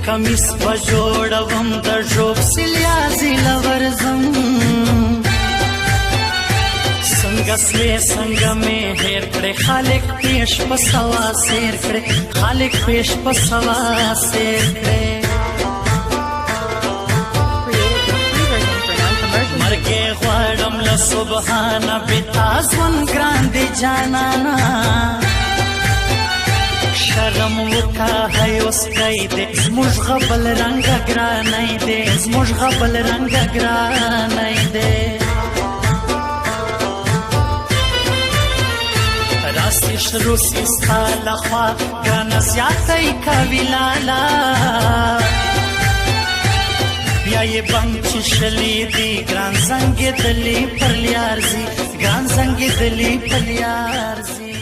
کمیس بجوړوم د ژوب سلیازي لورزم څنګه سوې څنګه مې هېر کړې خالق پیش په سوا سیر کړې خالق پیش په سوا سیر کړې مرګې غواړم له سبحانه بتا ژوند ګران دی جانانا شرم وکا هیوس کئی دے زموږ غبل رنگا گرانی دے زموږ غبل رنگا گرانی دے راستی شروسی ستا لخوا گرانا زیادی کوي لالا بیا یې بنګ چې شلی دی ګران زنګې دلی پر لیارزي ګران زنګې دلی پر لیارزي